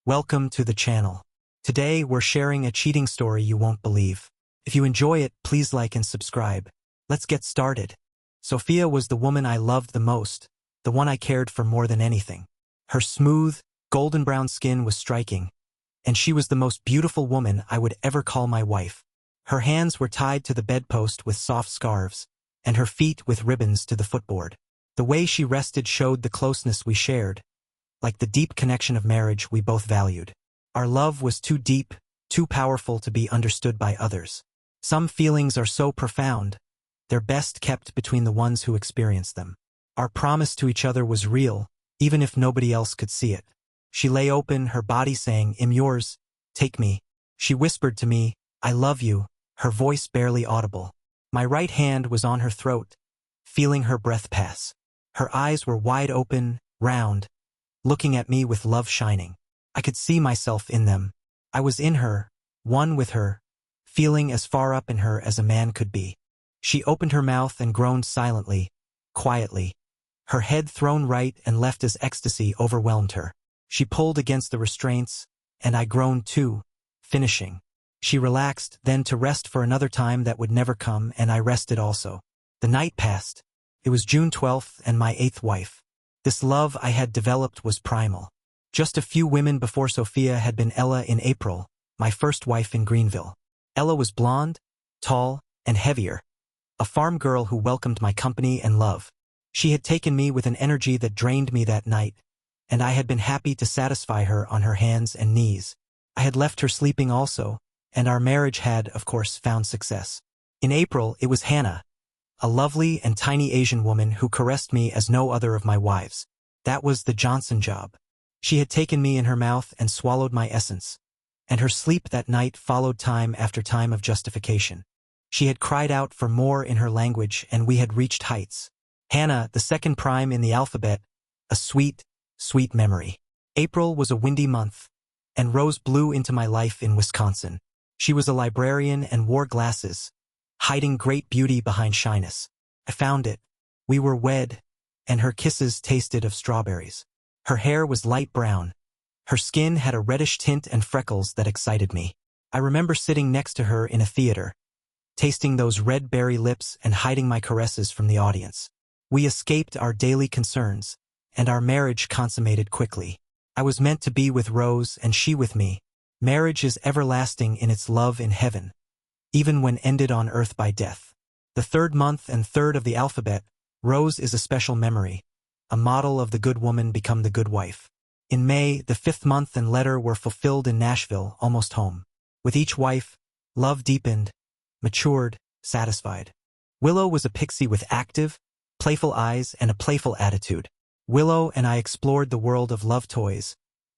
Welcome to the channel. Today we're sharing a cheating story you won't believe. If you enjoy it, please like and subscribe. Let's get started. Sophia was the woman I loved the most, the one I cared for more than anything. Her smooth, golden brown skin was striking, and she was the most beautiful woman I would ever call my wife. Her hands were tied to the bedpost with soft scarves, and her feet with ribbons to the footboard. The way she rested showed the closeness we shared, like the deep connection of marriage we both valued. Our love was too deep, too powerful to be understood by others. Some feelings are so profound, they're best kept between the ones who experience them. Our promise to each other was real, even if nobody else could see it. She lay open, her body saying, "I'm yours, take me." She whispered to me, "I love you," her voice barely audible. My right hand was on her throat, feeling her breath pass. Her eyes were wide open, round, looking at me with love shining. I could see myself in them. I was in her, one with her, feeling as far up in her as a man could be. She opened her mouth and groaned silently, quietly. Her head thrown right and left as ecstasy overwhelmed her. She pulled against the restraints, and I groaned too, finishing. She relaxed, then to rest for another time that would never come, and I rested also. The night passed. It was June 12th and my 8th wife. This love I had developed was primal. Just a few women before Sophia had been Ella in April, my first wife in Greenville. Ella was blonde, tall, and heavier, a farm girl who welcomed my company and love. She had taken me with an energy that drained me that night, and I had been happy to satisfy her on her hands and knees. I had left her sleeping also, and our marriage had, of course, found success. In April, it was Hannah, a lovely and tiny Asian woman who caressed me as no other of my wives. That was the Johnson job. She had taken me in her mouth and swallowed my essence, and her sleep that night followed time after time of justification. She had cried out for more in her language, and we had reached heights. Hannah, the second prime in the alphabet, a sweet, sweet memory. April was a windy month, and Rose blew into my life in Wisconsin. She was a librarian and wore glasses, hiding great beauty behind shyness. I found it. We were wed, and her kisses tasted of strawberries. Her hair was light brown. Her skin had a reddish tint and freckles that excited me. I remember sitting next to her in a theater, tasting those red berry lips and hiding my caresses from the audience. We escaped our daily concerns, and our marriage consummated quickly. I was meant to be with Rose and she with me. Marriage is everlasting in its love in heaven, even when ended on earth by death. The third month and third of the alphabet, Rose is a special memory, a model of the good woman become the good wife. In May, the 5th month and letter were fulfilled in Nashville, almost home. With each wife, love deepened, matured, satisfied. Willow was a pixie with active, playful eyes and a playful attitude. Willow and I explored the world of love toys,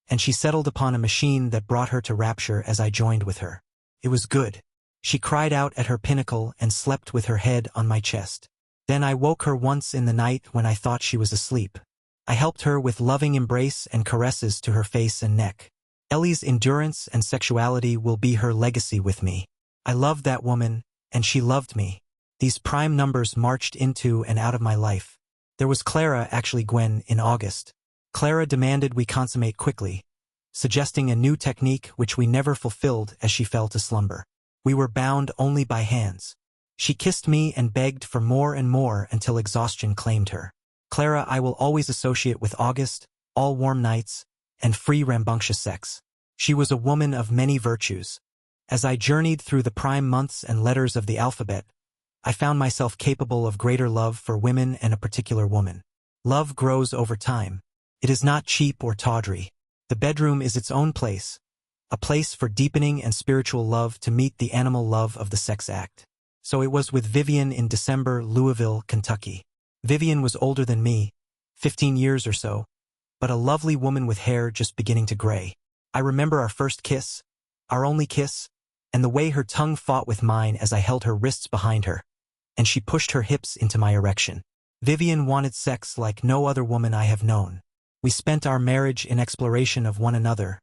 and she settled upon a machine that brought her to rapture as I joined with her. It was good. She cried out at her pinnacle and slept with her head on my chest. Then I woke her once in the night when I thought she was asleep. I helped her with loving embrace and caresses to her face and neck. Ellie's endurance and sexuality will be her legacy with me. I loved that woman, and she loved me. These prime numbers marched into and out of my life. There was Clara, actually Gwen, in August. Clara demanded we consummate quickly, suggesting a new technique which we never fulfilled as she fell to slumber. We were bound only by hands. She kissed me and begged for more and more until exhaustion claimed her. Clara I will always associate with August, all warm nights, and free rambunctious sex. She was a woman of many virtues. As I journeyed through the prime months and letters of the alphabet, I found myself capable of greater love for women and a particular woman. Love grows over time. It is not cheap or tawdry. The bedroom is its own place, a place for deepening and spiritual love to meet the animal love of the sex act. So it was with Vivian in December, Louisville, Kentucky. Vivian was older than me, 15 years or so, but a lovely woman with hair just beginning to gray. I remember our first kiss, our only kiss, and the way her tongue fought with mine as I held her wrists behind her, and she pushed her hips into my erection. Vivian wanted sex like no other woman I have known. We spent our marriage in exploration of one another,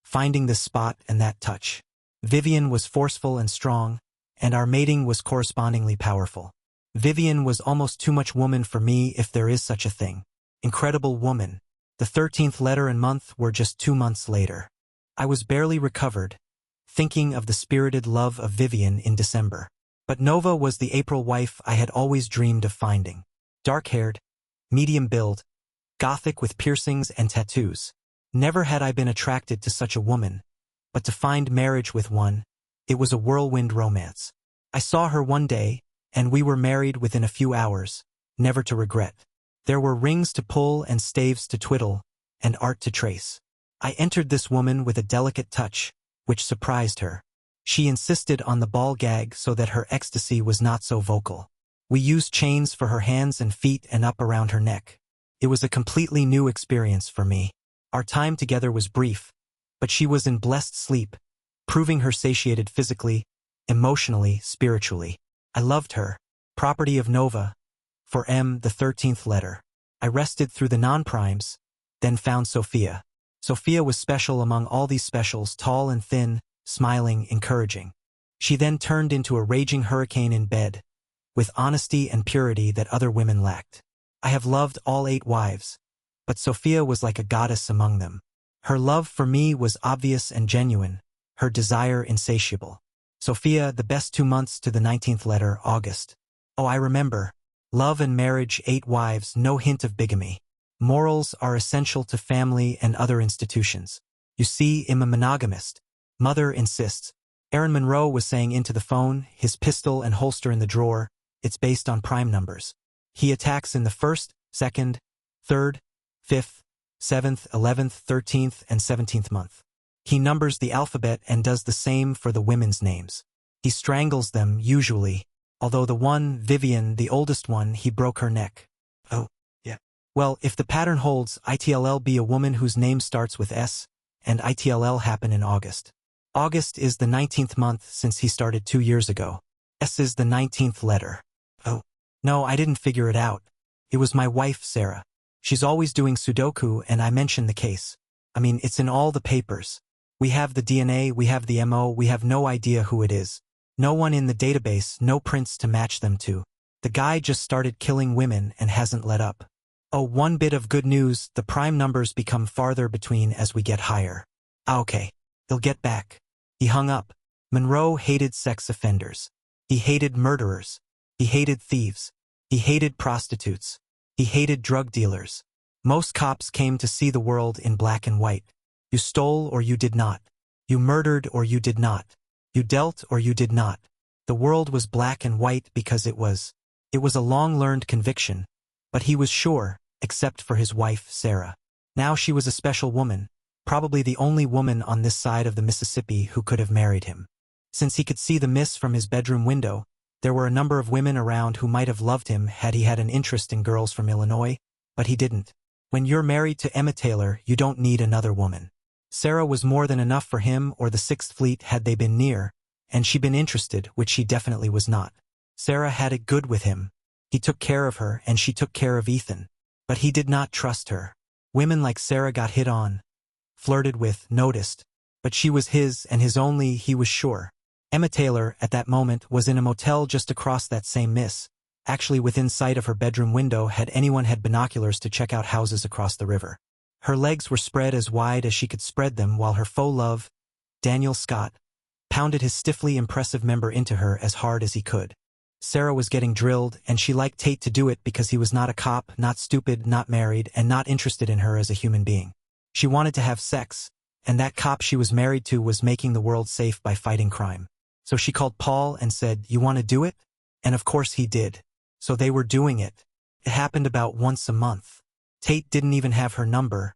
finding this spot and that touch. Vivian was forceful and strong, and our mating was correspondingly powerful. Vivian was almost too much woman for me if there is such a thing. Incredible woman. The 13th letter and month were just 2 months later. I was barely recovered, thinking of the spirited love of Vivian in December. But Nova was the April wife I had always dreamed of finding. Dark-haired, medium build, gothic with piercings and tattoos. Never had I been attracted to such a woman, but to find marriage with one, it was a whirlwind romance. I saw her one day, and we were married within a few hours, never to regret. There were rings to pull and staves to twiddle, and art to trace. I entered this woman with a delicate touch, which surprised her. She insisted on the ball gag so that her ecstasy was not so vocal. We used chains for her hands and feet and up around her neck. It was a completely new experience for me. Our time together was brief, but she was in blessed sleep, proving her satiated physically, emotionally, spiritually. I loved her, property of Nova, for M, the 13th letter. I rested through the non-primes, then found Sophia. Sophia was special among all these specials, tall and thin, smiling, encouraging. She then turned into a raging hurricane in bed, with honesty and purity that other women lacked. I have loved all 8 wives, but Sophia was like a goddess among them. Her love for me was obvious and genuine, her desire insatiable. Sophia, the best 2 months to the 19th letter, August. Oh, I remember. Love and marriage, 8 wives, no hint of bigamy. Morals are essential to family and other institutions. You see, I'm a monogamist. Mother insists. Aaron Monroe was saying into the phone, his pistol and holster in the drawer. It's based on prime numbers. He attacks in the 1st, 2nd, 3rd, 5th, 7th, 11th, 13th, and 17th month. He numbers the alphabet and does the same for the women's names. He strangles them, usually, although the one, Vivian, the oldest one, he broke her neck. Oh, yeah. Well, if the pattern holds, ITLL be a woman whose name starts with S, and ITLL happen in August. August is the 19th month since he started 2 years ago. S is the 19th letter. Oh. No, I didn't figure it out. It was my wife, Sarah. She's always doing Sudoku, and I mentioned the case. I mean, it's in all the papers. We have the DNA, we have the MO, we have no idea who it is. No one in the database, no prints to match them to. The guy just started killing women and hasn't let up. Oh, one bit of good news, the prime numbers become farther between as we get higher. Ah, okay. He'll get back. He hung up. Monroe hated sex offenders. He hated murderers. He hated thieves. He hated prostitutes. He hated drug dealers. Most cops came to see the world in black and white. You stole or you did not. You murdered or you did not. You dealt or you did not. The world was black and white because it was. It was a long-learned conviction, but he was sure, except for his wife, Sarah. Now she was a special woman, probably the only woman on this side of the Mississippi who could have married him. Since he could see the mist from his bedroom window, there were a number of women around who might have loved him had he had an interest in girls from Illinois, but he didn't. When you're married to Emma Taylor, you don't need another woman. Sarah was more than enough for him or the Sixth Fleet had they been near, and she'd been interested, which she definitely was not. Sarah had it good with him. He took care of her and she took care of Ethan. But he did not trust her. Women like Sarah got hit on, flirted with, noticed, but she was his and his only, he was sure. Emma Taylor, at that moment, was in a motel just across that same miss, actually within sight of her bedroom window had anyone had binoculars to check out houses across the river. Her legs were spread as wide as she could spread them while her faux love, Daniel Scott, pounded his stiffly impressive member into her as hard as he could. Sarah was getting drilled, and she liked Tate to do it because he was not a cop, not stupid, not married, and not interested in her as a human being. She wanted to have sex, and that cop she was married to was making the world safe by fighting crime. So she called Paul and said, "You want to do it?" And of course he did. So they were doing it. It happened about once a month. Tate didn't even have her number,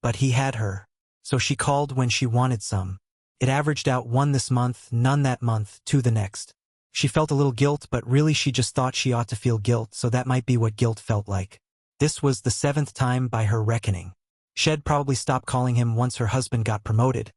but he had her. So she called when she wanted some. It averaged out 1 this month, none that month, 2 the next. She felt a little guilt, but really she just thought she ought to feel guilt, so that might be what guilt felt like. This was the 7th time by her reckoning. She'd probably stopped calling him once her husband got promoted,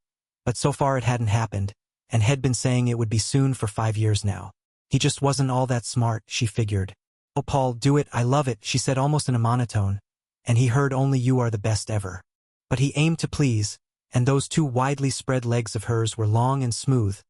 but so far it hadn't happened, and had been saying it would be soon for 5 years now. He just wasn't all that smart, she figured. "Oh, Paul, do it, I love it," she said almost in a monotone, and he heard only "You are the best ever." But he aimed to please, and those 2 widely spread legs of hers were long and smooth,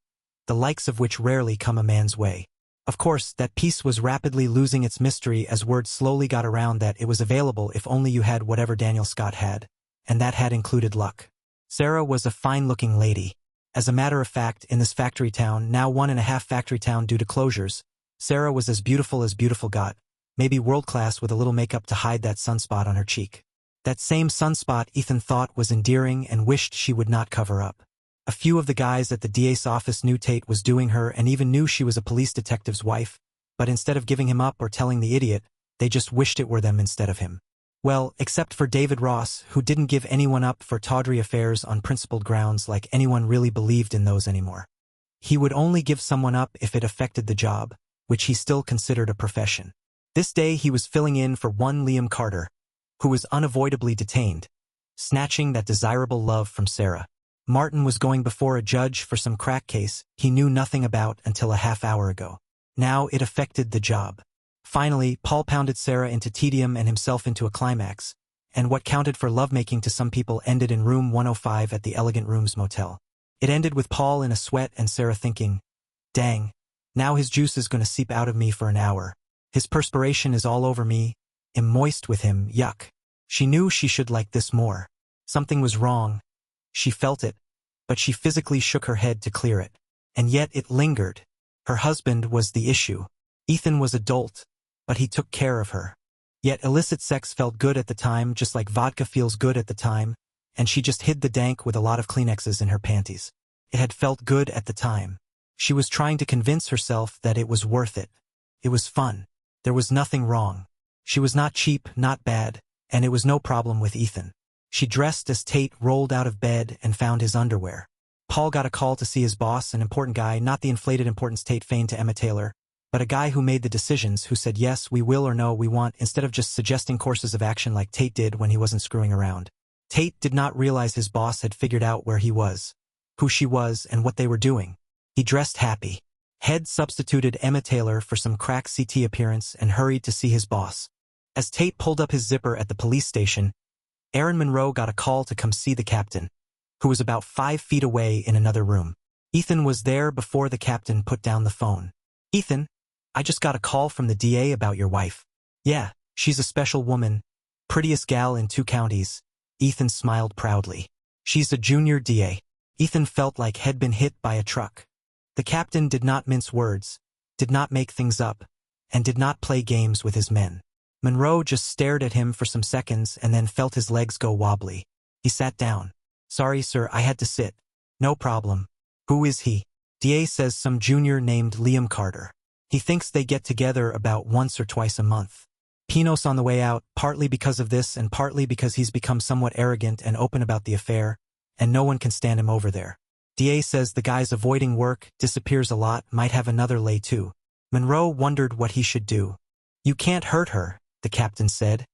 the likes of which rarely come a man's way. Of course, that piece was rapidly losing its mystery as word slowly got around that it was available if only you had whatever Daniel Scott had, and that had included luck. Sarah was a fine-looking lady. As a matter of fact, in this factory town, now 1.5 factory town due to closures, Sarah was as beautiful got, maybe world-class with a little makeup to hide that sunspot on her cheek. That same sunspot Ethan thought was endearing and wished she would not cover up. A few of the guys at the DA's office knew Tate was doing her and even knew she was a police detective's wife, but instead of giving him up or telling the idiot, they just wished it were them instead of him. Well, except for David Ross, who didn't give anyone up for tawdry affairs on principled grounds like anyone really believed in those anymore. He would only give someone up if it affected the job, which he still considered a profession. This day he was filling in for one Liam Carter, who was unavoidably detained, snatching that desirable love from Sarah. Martin was going before a judge for some crack case he knew nothing about until a half hour ago. Now it affected the job. Finally, Paul pounded Sarah into tedium and himself into a climax, and what counted for lovemaking to some people ended in room 105 at the Elegant Rooms Motel. It ended with Paul in a sweat and Sarah thinking, dang, now his juice is going to seep out of me for an hour. His perspiration is all over me. I'm moist with him, yuck. She knew she should like this more. Something was wrong. She felt it, but she physically shook her head to clear it. And yet it lingered. Her husband was the issue. Ethan was a dolt, but he took care of her. Yet illicit sex felt good at the time, just like vodka feels good at the time, and she just hid the dank with a lot of Kleenexes in her panties. It had felt good at the time. She was trying to convince herself that it was worth it. It was fun. There was nothing wrong. She was not cheap, not bad, and it was no problem with Ethan. She dressed as Tate rolled out of bed and found his underwear. Paul got a call to see his boss, an important guy, not the inflated importance Tate feigned to Emma Taylor, but a guy who made the decisions, who said yes, we will, or no, we want, instead of just suggesting courses of action like Tate did when he wasn't screwing around. Tate did not realize his boss had figured out where he was, who she was, and what they were doing. He dressed happy. Head substituted Emma Taylor for some crack CT appearance and hurried to see his boss. As Tate pulled up his zipper at the police station, Aaron Monroe got a call to come see the captain, who was about 5 feet away in another room. Ethan was there before the captain put down the phone. Ethan, I just got a call from the DA about your wife. Yeah, she's a special woman, prettiest gal in 2 counties. Ethan smiled proudly. She's a junior DA. Ethan felt like he'd been hit by a truck. The captain did not mince words, did not make things up, and did not play games with his men. Monroe just stared at him for some seconds and then felt his legs go wobbly. He sat down. Sorry, sir, I had to sit. No problem. Who is he? DA says some junior named Liam Carter. He thinks they get together about once or twice a month. Pinos on the way out, partly because of this and partly because he's become somewhat arrogant and open about the affair, and no one can stand him over there. DA says the guy's avoiding work, disappears a lot, might have another lay too. Monroe wondered what he should do. You can't hurt her, the captain said,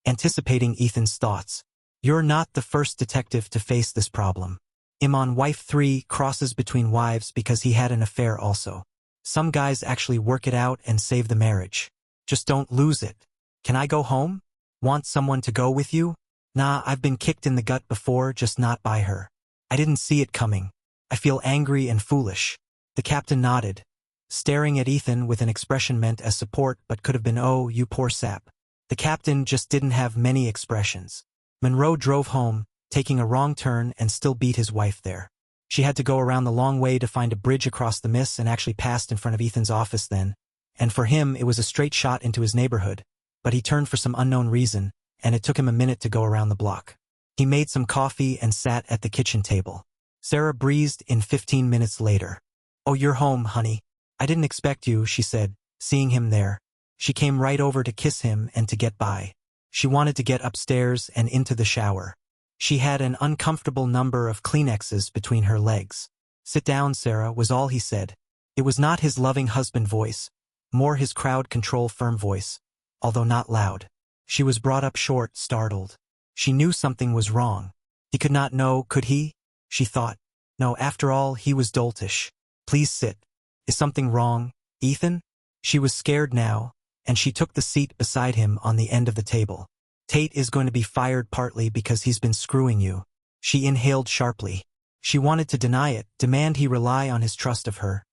anticipating Ethan's thoughts. You're not the first detective to face this problem. I'm on wife 3 crosses between wives because he had an affair also. Some guys actually work it out and save the marriage. Just don't lose it. Can I go home? Want someone to go with you? Nah, I've been kicked in the gut before, just not by her. I didn't see it coming. I feel angry and foolish. The captain nodded, staring at Ethan with an expression meant as support but could have been, oh, you poor sap. The captain just didn't have many expressions. Monroe drove home, taking a wrong turn and still beat his wife there. She had to go around the long way to find a bridge across the Miss and actually passed in front of Ethan's office then, and for him it was a straight shot into his neighborhood, but he turned for some unknown reason, and it took him a minute to go around the block. He made some coffee and sat at the kitchen table. Sarah breezed in 15 minutes later. Oh, you're home, honey. I didn't expect you, she said, seeing him there. She came right over to kiss him and to get by. She wanted to get upstairs and into the shower. She had an uncomfortable number of Kleenexes between her legs. Sit down, Sarah, was all he said. It was not his loving husband voice, more his crowd control firm voice, although not loud. She was brought up short, startled. She knew something was wrong. He could not know, could he? She thought. No, after all, he was doltish. Please sit. Is something wrong, Ethan? She was scared now, and she took the seat beside him on the end of the table. Tate is going to be fired partly because he's been screwing you. She inhaled sharply. She wanted to deny it, demand he rely on his trust of her.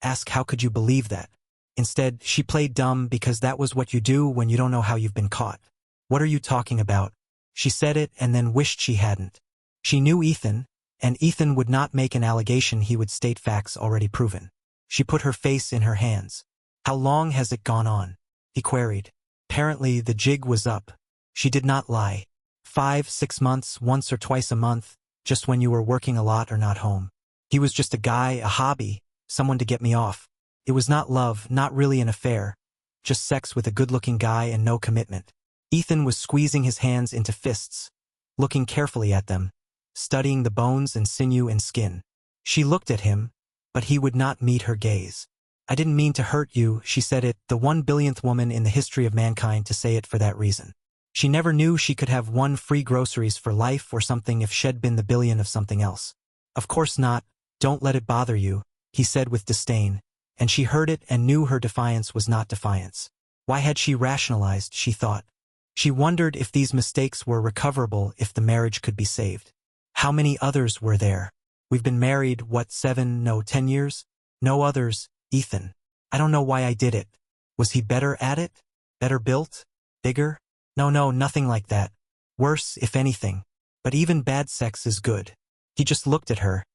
Ask how could you believe that? Instead, she played dumb because that was what you do when you don't know how you've been caught. What are you talking about? She said it and then wished she hadn't. She knew Ethan, and Ethan would not make an allegation, he would state facts already proven. She put her face in her hands. How long has it gone on? He queried. Apparently the jig was up. She did not lie. 5, 6 months, once or twice a month, just when you were working a lot or not home. He was just a guy, a hobby, someone to get me off. It was not love, not really an affair, just sex with a good-looking guy and no commitment. Ethan was squeezing his hands into fists, looking carefully at them, studying the bones and sinew and skin. She looked at him, but he would not meet her gaze. I didn't mean to hurt you, she said it, the 1 billionth woman in the history of mankind to say it for that reason. She never knew she could have 1 free groceries for life or something if she'd been the billion of something else. Of course not, don't let it bother you, he said with disdain, and she heard it and knew her defiance was not defiance. Why had she rationalized, she thought. She wondered if these mistakes were recoverable, if the marriage could be saved. How many others were there? We've been married, what, 7, no 10 years? No others, Ethan. I don't know why I did it. Was he better at it? Better built? Bigger? No, nothing like that. Worse, if anything. But even bad sex is good. He just looked at her,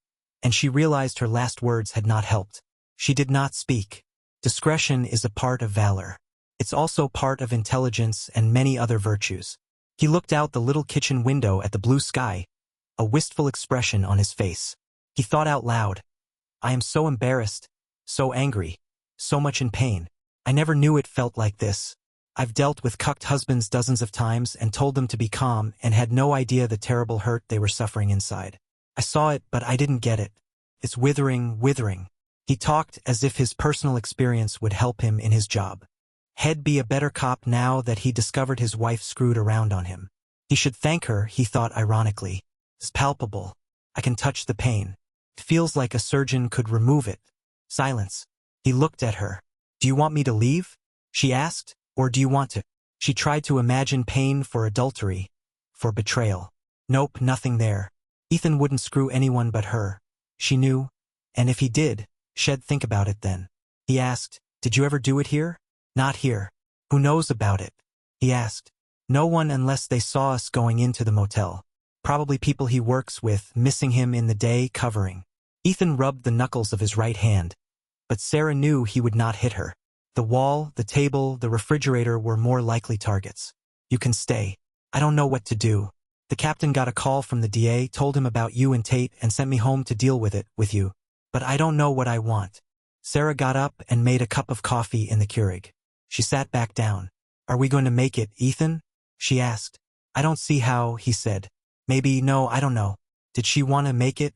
and she realized her last words had not helped. She did not speak. Discretion is a part of valor. It's also part of intelligence and many other virtues. He looked out the little kitchen window at the blue sky, a wistful expression on his face. He thought out loud, I am so embarrassed, so angry, so much in pain. I never knew it felt like this. I've dealt with cucked husbands dozens of times and told them to be calm and had no idea the terrible hurt they were suffering inside. I saw it, but I didn't get it. It's withering, withering. He talked as if his personal experience would help him in his job. He'd be a better cop now that he discovered his wife screwed around on him. He should thank her, he thought ironically. It's palpable. I can touch the pain. It feels like a surgeon could remove it. Silence. He looked at her. Do you want me to leave? She asked. Or do you want to? She tried to imagine pain for adultery, for betrayal. Nope, nothing there. Ethan wouldn't screw anyone but her. She knew. And if he did, she'd think about it then. He asked, did you ever do it here? Not here. Who knows about it? He asked. No one unless they saw us going into the motel. Probably people he works with, missing him in the day, covering. Ethan rubbed the knuckles of his right hand. But Sarah knew he would not hit her. The wall, the table, the refrigerator were more likely targets. You can stay. I don't know what to do. The captain got a call from the DA, told him about you and Tate and sent me home to deal with it, with you. But I don't know what I want. Sarah got up and made a cup of coffee in the Keurig. She sat back down. Are we going to make it, Ethan? She asked. I don't see how, he said. Maybe, no, I don't know. Did she want to make it?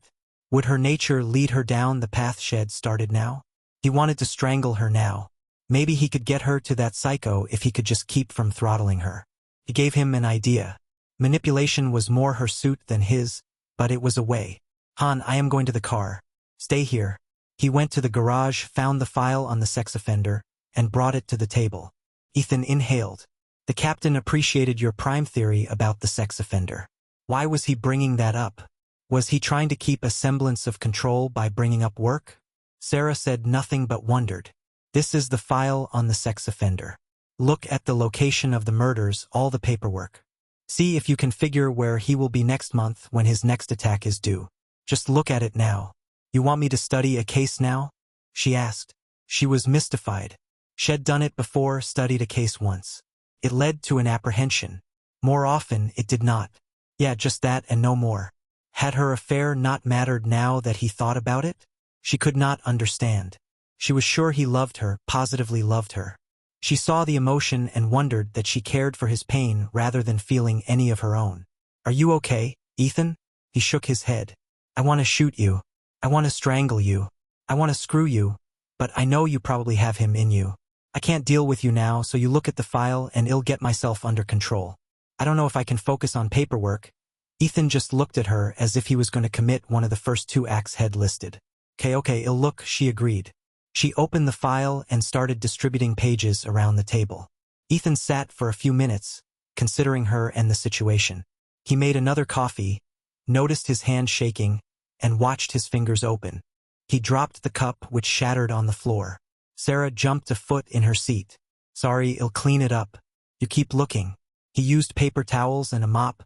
Would her nature lead her down the path she'd started now? He wanted to strangle her now. Maybe he could get her to that psycho if he could just keep from throttling her. He gave him an idea. Manipulation was more her suit than his, but it was a way. Han, I am going to the car. Stay here. He went to the garage, found the file on the sex offender, and brought it to the table. Ethan inhaled. The captain appreciated your prime theory about the sex offender. Why was he bringing that up? Was he trying to keep a semblance of control by bringing up work? Sarah said nothing but wondered. This is the file on the sex offender. Look at the location of the murders, all the paperwork. See if you can figure where he will be next month when his next attack is due. Just look at it now. You want me to study a case now? She asked. She was mystified. She'd done it before, studied a case once. It led to an apprehension. More often, it did not. Yeah, just that and no more. Had her affair not mattered now that he thought about it? She could not understand. She was sure he loved her, positively loved her. She saw the emotion and wondered that she cared for his pain rather than feeling any of her own. Are you okay, Ethan? He shook his head. I want to shoot you. I want to strangle you. I want to screw you. But I know you probably have him in you. I can't deal with you now, so you look at the file and I'll get myself under control. I don't know if I can focus on paperwork. Ethan just looked at her as if he was going to commit one of the first 2 acts he'd listed. Okay, I'll look, she agreed. She opened the file and started distributing pages around the table. Ethan sat for a few minutes, considering her and the situation. He made another coffee, noticed his hand shaking, and watched his fingers open. He dropped the cup, which shattered on the floor. Sarah jumped a foot in her seat. Sorry, I'll clean it up. You keep looking. He used paper towels and a mop.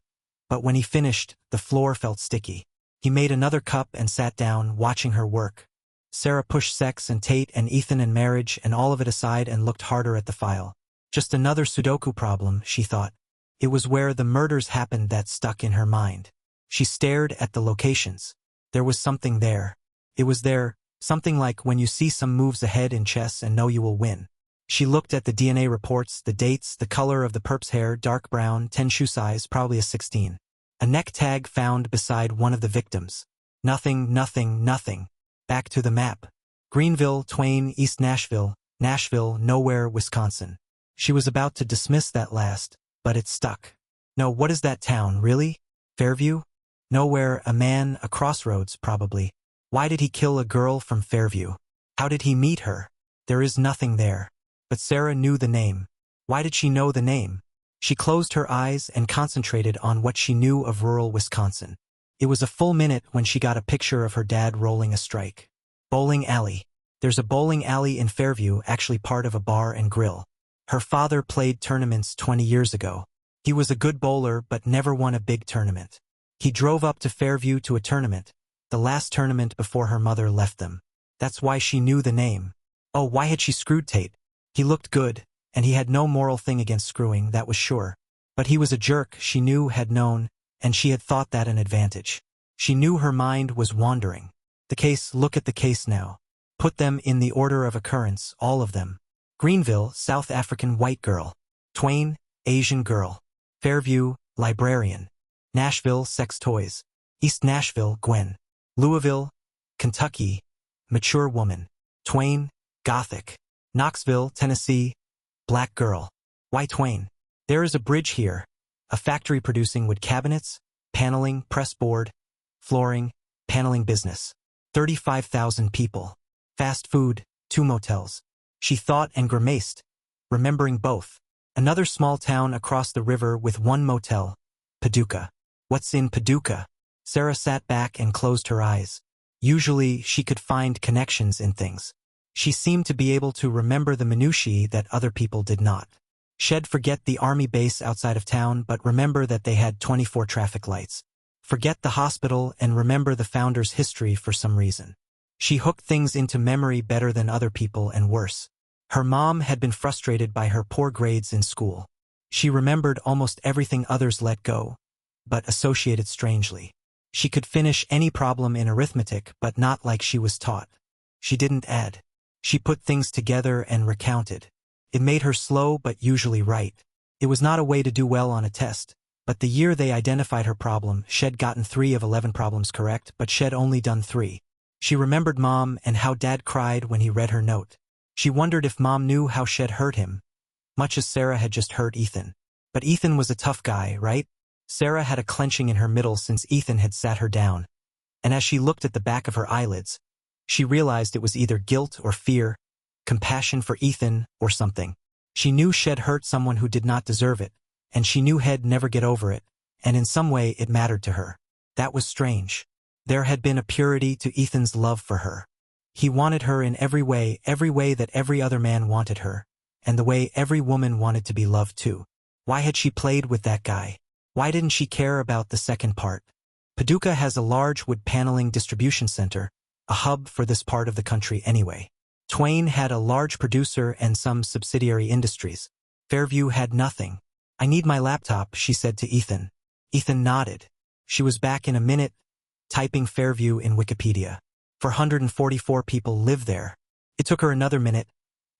But when he finished, the floor felt sticky. He made another cup and sat down, watching her work. Sarah pushed sex and Tate and Ethan and marriage and all of it aside and looked harder at the file. Just another Sudoku problem, she thought. It was where the murders happened that stuck in her mind. She stared at the locations. There was something there. It was there, something like when you see some moves ahead in chess and know you will win. She looked at the DNA reports, the dates, the color of the perp's hair, dark brown, 10 shoe size, probably a 16. A neck tag found beside one of the victims. Nothing, nothing, nothing. Back to the map. Greenville, Twain, East Nashville, Nashville, nowhere, Wisconsin. She was about to dismiss that last, but it stuck. No, what is that town, really? Fairview? Nowhere, a man, a crossroads, probably. Why did he kill a girl from Fairview? How did he meet her? There is nothing there. But Sarah knew the name. Why did she know the name? She closed her eyes and concentrated on what she knew of rural Wisconsin. It was a full minute when she got a picture of her dad rolling a strike. Bowling alley. There's a bowling alley in Fairview, actually part of a bar and grill. Her father played tournaments 20 years ago. He was a good bowler but never won a big tournament. He drove up to Fairview to a tournament, the last tournament before her mother left them. That's why she knew the name. Oh, why had she screwed Tate? He looked good, and he had no moral thing against screwing, that was sure. But he was a jerk, she knew, had known, and she had thought that an advantage. She knew her mind was wandering. The case, look at the case now. Put them in the order of occurrence, all of them. Greenville, South African white girl. Twain, Asian girl. Fairview, librarian. Nashville, sex toys. East Nashville, Gwen. Louisville, Kentucky, mature woman. Twain, Gothic. Knoxville, Tennessee, black girl. Why Twain? There is a bridge here. A factory producing wood cabinets, paneling, press board, flooring, paneling business. 35,000 people. Fast food, 2 motels. She thought and grimaced, remembering both. Another small town across the river with 1 motel. Paducah. What's in Paducah? Sarah sat back and closed her eyes. Usually, she could find connections in things. She seemed to be able to remember the minutiae that other people did not. She'd forget the army base outside of town but remember that they had 24 traffic lights. Forget the hospital and remember the founder's history for some reason. She hooked things into memory better than other people and worse. Her mom had been frustrated by her poor grades in school. She remembered almost everything others let go, but associated strangely. She could finish any problem in arithmetic but not like she was taught. She didn't add. She put things together and recounted. It made her slow but usually right. It was not a way to do well on a test, but the year they identified her problem, she'd gotten 3 of 11 problems correct, but she'd only done 3. She remembered Mom and how Dad cried when he read her note. She wondered if Mom knew how she'd hurt him, much as Sarah had just hurt Ethan. But Ethan was a tough guy, right? Sarah had a clenching in her middle since Ethan had sat her down, and as she looked at the back of her eyelids, she realized it was either guilt or fear, compassion for Ethan, or something. She knew she'd hurt someone who did not deserve it, and she knew he'd never get over it, and in some way it mattered to her. That was strange. There had been a purity to Ethan's love for her. He wanted her in every way that every other man wanted her, and the way every woman wanted to be loved too. Why had she played with that guy? Why didn't she care about the second part? Paducah has a large wood paneling distribution center, a hub for this part of the country anyway. Twain had a large producer and some subsidiary industries. Fairview had nothing. I need my laptop, she said to Ethan. Ethan nodded. She was back in a minute, typing Fairview in Wikipedia. 444 people live there. It took her another minute,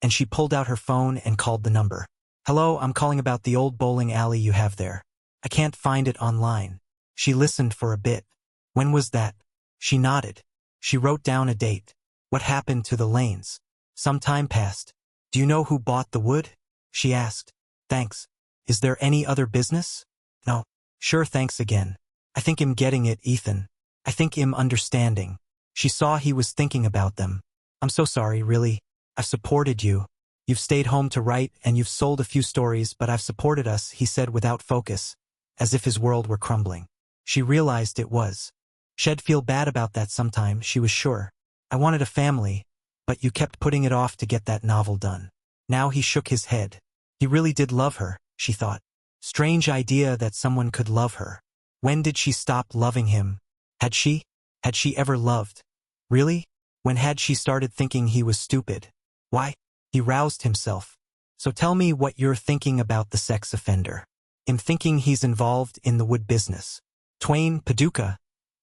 and she pulled out her phone and called the number. Hello, I'm calling about the old bowling alley you have there. I can't find it online. She listened for a bit. When was that? She nodded. She wrote down a date. What happened to the lanes? Some time passed. Do you know who bought the wood? She asked. Thanks. Is there any other business? No. Sure, thanks again. I think I'm getting it, Ethan. I think I'm understanding. She saw he was thinking about them. I'm so sorry, really. I've supported you. You've stayed home to write and you've sold a few stories, but I've supported us, he said without focus, as if his world were crumbling. She realized it was. She'd feel bad about that sometime, she was sure. I wanted a family, but you kept putting it off to get that novel done. Now he shook his head. He really did love her, she thought. Strange idea that someone could love her. When did she stop loving him? Had she? Had she ever loved? Really? When had she started thinking he was stupid? Why? He roused himself. So tell me what you're thinking about the sex offender. I'm thinking he's involved in the wood business. Twain, Paducah.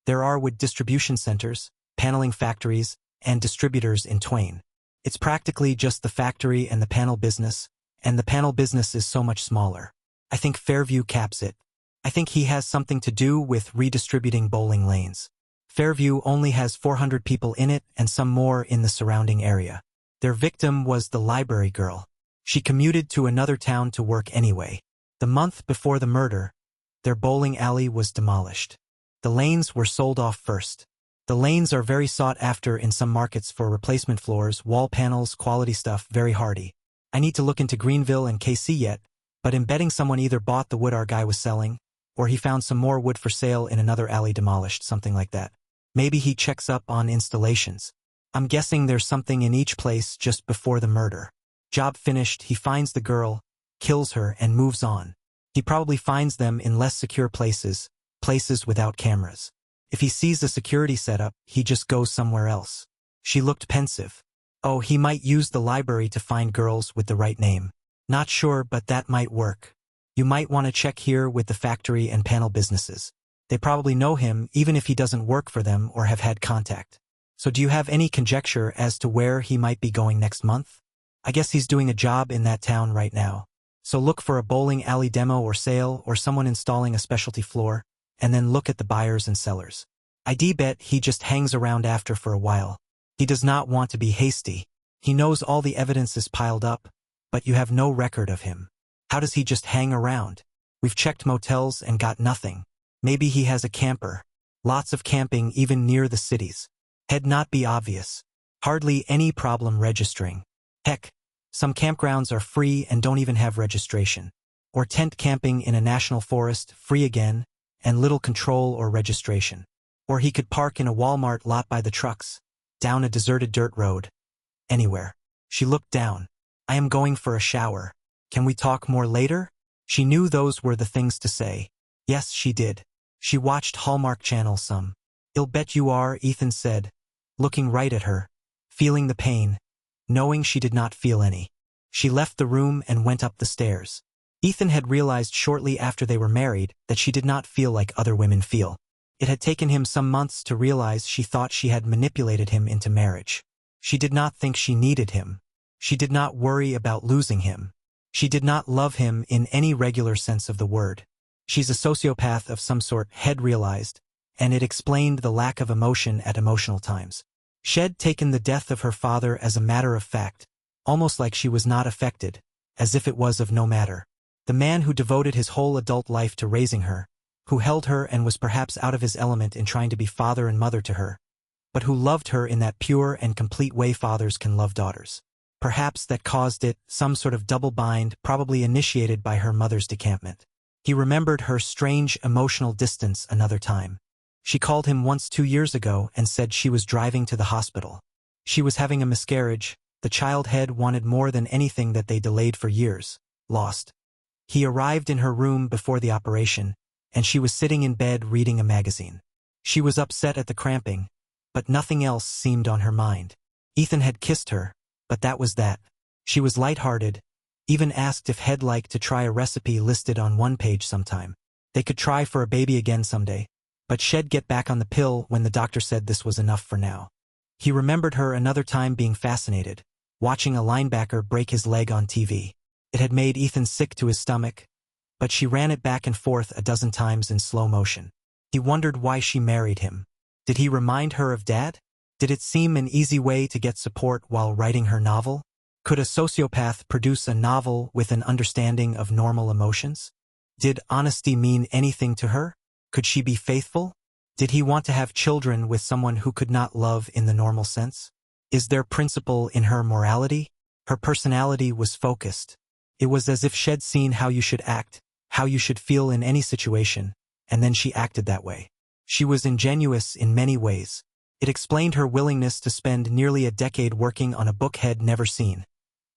There are wood distribution centers, paneling factories, and distributors in Twain. It's practically just the factory and the panel business, and the panel business is so much smaller. I think Fairview caps it. I think he has something to do with redistributing bowling lanes. Fairview only has 400 people in it and some more in the surrounding area. Their victim was the library girl. She commuted to another town to work anyway. The month before the murder, their bowling alley was demolished. The lanes were sold off first. The lanes are very sought after in some markets for replacement floors, wall panels, quality stuff, very hardy. I need to look into Greenville and KC yet, but I'm betting someone either bought the wood our guy was selling, or he found some more wood for sale in another alley demolished, something like that. Maybe he checks up on installations. I'm guessing there's something in each place just before the murder. Job finished, he finds the girl, kills her, and moves on. He probably finds them in less secure places, places without cameras. If he sees a security setup, he just goes somewhere else. She looked pensive. Oh, he might use the library to find girls with the right name. Not sure, but that might work. You might want to check here with the factory and panel businesses. They probably know him even if he doesn't work for them or have had contact. So do you have any conjecture as to where he might be going next month? I guess he's doing a job in that town right now. So look for a bowling alley demo or sale or someone installing a specialty floor, and then look at the buyers and sellers. I'd bet he just hangs around after for a while. He does not want to be hasty. He knows all the evidence is piled up, but you have no record of him. How does he just hang around? We've checked motels and got nothing. Maybe he has a camper. Lots of camping even near the cities. Had not be obvious. Hardly any problem registering. Heck, some campgrounds are free and don't even have registration. Or tent camping in a national forest, free again, and little control or registration. Or he could park in a Walmart lot by the trucks, down a deserted dirt road. Anywhere. She looked down. I am going for a shower. Can we talk more later? She knew those were the things to say. Yes, she did. She watched Hallmark Channel some. I'll bet you are, Ethan said, looking right at her, feeling the pain, knowing she did not feel any. She left the room and went up the stairs. Ethan had realized shortly after they were married that she did not feel like other women feel. It had taken him some months to realize she thought she had manipulated him into marriage. She did not think she needed him. She did not worry about losing him. She did not love him in any regular sense of the word. She's a sociopath of some sort, Head realized, and it explained the lack of emotion at emotional times. She'd taken the death of her father as a matter of fact, almost like she was not affected, as if it was of no matter. The man who devoted his whole adult life to raising her, who held her and was perhaps out of his element in trying to be father and mother to her, but who loved her in that pure and complete way fathers can love daughters. Perhaps that caused it, some sort of double bind, probably initiated by her mother's decampment. He remembered her strange emotional distance another time. She called him once 2 years ago and said she was driving to the hospital. She was having a miscarriage. The child Head wanted more than anything that they delayed for years. Lost. He arrived in her room before the operation, and she was sitting in bed reading a magazine. She was upset at the cramping, but nothing else seemed on her mind. Ethan had kissed her, but that was that. She was lighthearted, even asked if Head liked to try a recipe listed on one page sometime. They could try for a baby again someday, but she'd get back on the pill when the doctor said this was enough for now. He remembered her another time being fascinated, watching a linebacker break his leg on TV. It had made Ethan sick to his stomach, but she ran it back and forth a dozen times in slow motion. He wondered why she married him. Did he remind her of Dad? Did it seem an easy way to get support while writing her novel? Could a sociopath produce a novel with an understanding of normal emotions? Did honesty mean anything to her? Could she be faithful? Did he want to have children with someone who could not love in the normal sense? Is there principle in her morality? Her personality was focused. It was as if she'd seen how you should act, how you should feel in any situation, and then she acted that way. She was ingenuous in many ways. It explained her willingness to spend nearly a decade working on a book Head never seen,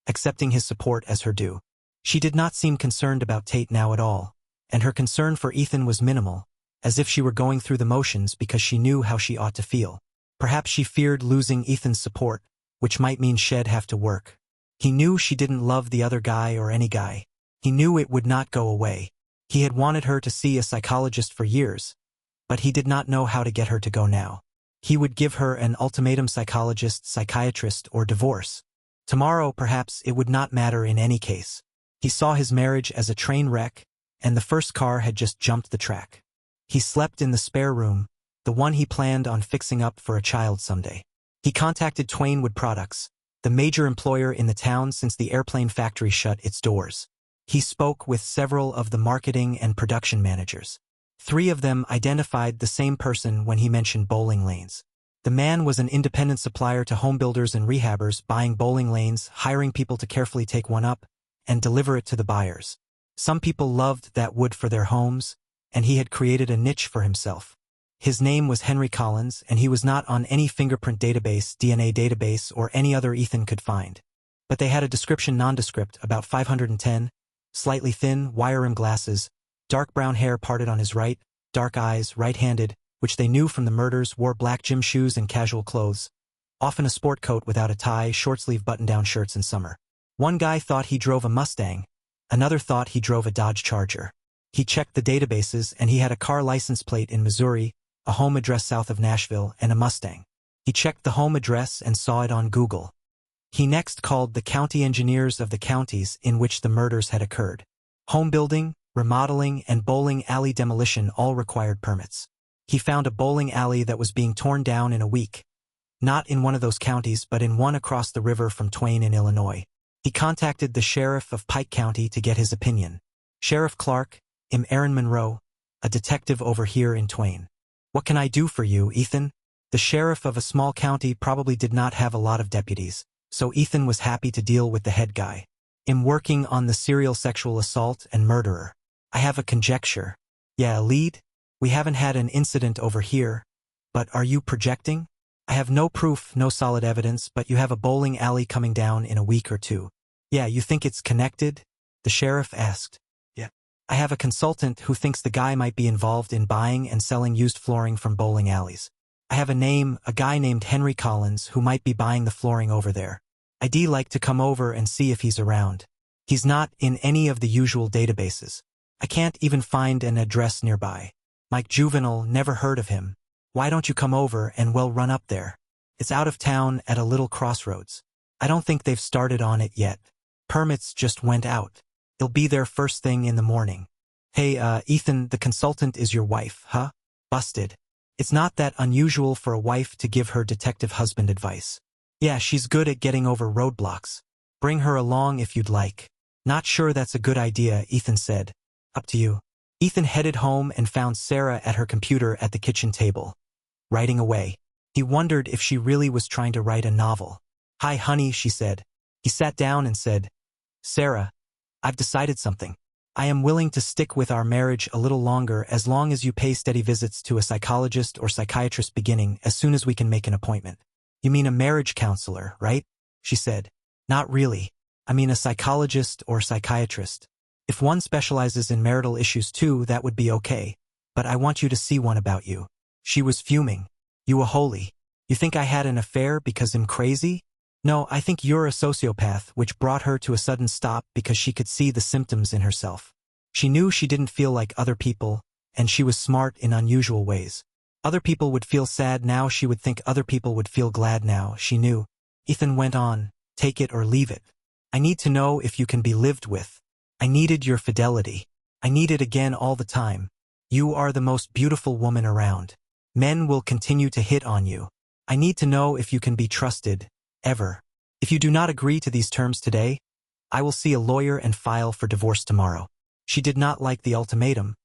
accepting his support as her due. She did not seem concerned about Tate now at all, and her concern for Ethan was minimal, as if she were going through the motions because she knew how she ought to feel. Perhaps she feared losing Ethan's support, which might mean she'd have to work. He knew she didn't love the other guy or any guy. He knew it would not go away. He had wanted her to see a psychologist for years, but he did not know how to get her to go now. He would give her an ultimatum: psychologist, psychiatrist, or divorce. Tomorrow, perhaps, it would not matter in any case. He saw his marriage as a train wreck, and the first car had just jumped the track. He slept in the spare room, the one he planned on fixing up for a child someday. He contacted Twain Wood Products, the major employer in the town since the airplane factory shut its doors. He spoke with several of the marketing and production managers. 3 of them identified the same person when he mentioned bowling lanes. The man was an independent supplier to home builders and rehabbers, buying bowling lanes, hiring people to carefully take one up, and deliver it to the buyers. Some people loved that wood for their homes, and he had created a niche for himself. His name was Henry Collins, and he was not on any fingerprint database, DNA database, or any other Ethan could find. But they had a description nondescript, about 510, slightly thin, wire-rimmed glasses, dark brown hair parted on his right, dark eyes, right-handed, which they knew from the murders, wore black gym shoes and casual clothes, often a sport coat without a tie, short-sleeve button-down shirts in summer. One guy thought he drove a Mustang, another thought he drove a Dodge Charger. He checked the databases, and he had a car license plate in Missouri, a home address south of Nashville, and a Mustang. He checked the home address and saw it on Google. He next called the county engineers of the counties in which the murders had occurred. Home building, remodeling, and bowling alley demolition all required permits. He found a bowling alley that was being torn down in a week, not in one of those counties but in one across the river from Twain in Illinois. He contacted the sheriff of Pike County to get his opinion. Sheriff Clark, Aaron Monroe, a detective over here in Twain. What can I do for you, Ethan? The sheriff of a small county probably did not have a lot of deputies, so Ethan was happy to deal with the head guy. I'm working on the serial sexual assault and murderer. I have a conjecture. Yeah, a lead? We haven't had an incident over here, but are you projecting? I have no proof, no solid evidence, but you have a bowling alley coming down in a week or 2. Yeah, you think it's connected? The sheriff asked. Yeah. I have a consultant who thinks the guy might be involved in buying and selling used flooring from bowling alleys. I have a guy named Henry Collins who might be buying the flooring over there. I'd like to come over and see if he's around. He's not in any of the usual databases. I can't even find an address nearby. Mike Juvenile, never heard of him. Why don't you come over and we'll run up there? It's out of town at a little crossroads. I don't think they've started on it yet. Permits just went out. He'll be there first thing in the morning. Hey, Ethan, the consultant is your wife, huh? Busted. It's not that unusual for a wife to give her detective husband advice. Yeah, she's good at getting over roadblocks. Bring her along if you'd like. Not sure that's a good idea, Ethan said. Up to you. Ethan headed home and found Sarah at her computer at the kitchen table, writing away. He wondered if she really was trying to write a novel. Hi, honey, she said. He sat down and said, Sarah, I've decided something. I am willing to stick with our marriage a little longer as long as you pay steady visits to a psychologist or psychiatrist beginning as soon as we can make an appointment. You mean a marriage counselor, right? She said. Not really. I mean a psychologist or psychiatrist. If one specializes in marital issues too, that would be okay. But I want you to see one about you. She was fuming. You a holy. You think I had an affair because I'm crazy? No, I think you're a sociopath, which brought her to a sudden stop because she could see the symptoms in herself. She knew she didn't feel like other people, and she was smart in unusual ways. Other people would feel sad now, she would think other people would feel glad now, she knew. Ethan went on, take it or leave it. I need to know if you can be lived with. I needed your fidelity. I need it again all the time. You are the most beautiful woman around. Men will continue to hit on you. I need to know if you can be trusted, ever. If you do not agree to these terms today, I will see a lawyer and file for divorce tomorrow. She did not like the ultimatum,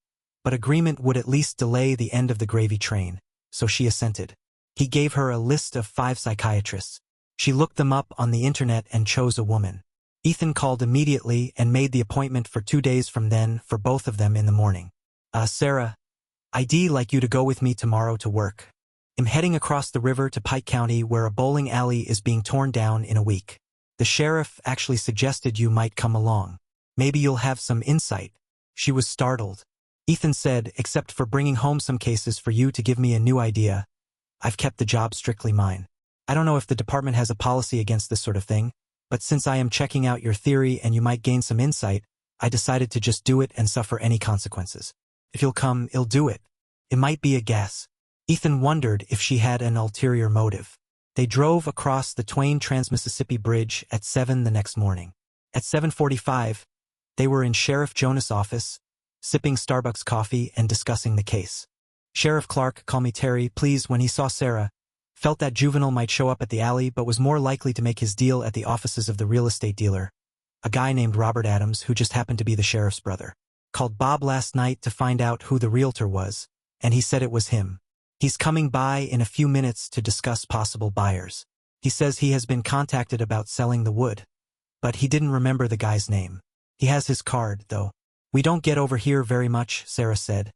but agreement would at least delay the end of the gravy train, so she assented. He gave her a list of 5 psychiatrists. She looked them up on the internet and chose a woman. Ethan called immediately and made the appointment for 2 days from then for both of them in the morning. Sarah, I'd like you to go with me tomorrow to work. I'm heading across the river to Pike County where a bowling alley is being torn down in a week. The sheriff actually suggested you might come along. Maybe you'll have some insight. She was startled. Ethan said, except for bringing home some cases for you to give me a new idea. I've kept the job strictly mine. I don't know if the department has a policy against this sort of thing, but since I am checking out your theory and you might gain some insight, I decided to just do it and suffer any consequences. If you'll come, I'll do it. It might be a guess. Ethan wondered if she had an ulterior motive. They drove across the Twain Trans-Mississippi Bridge at 7 the next morning. At 7:45, they were in Sheriff Jonas' office, sipping Starbucks coffee and discussing the case. Sheriff Clark, call me Terry, please, when he saw Sarah, felt that Juvenile might show up at the alley but was more likely to make his deal at the offices of the real estate dealer, a guy named Robert Adams who just happened to be the sheriff's brother. Called Bob last night to find out who the realtor was, and he said it was him. He's coming by in a few minutes to discuss possible buyers. He says he has been contacted about selling the wood, but he didn't remember the guy's name. He has his card, though. We don't get over here very much, Sarah said,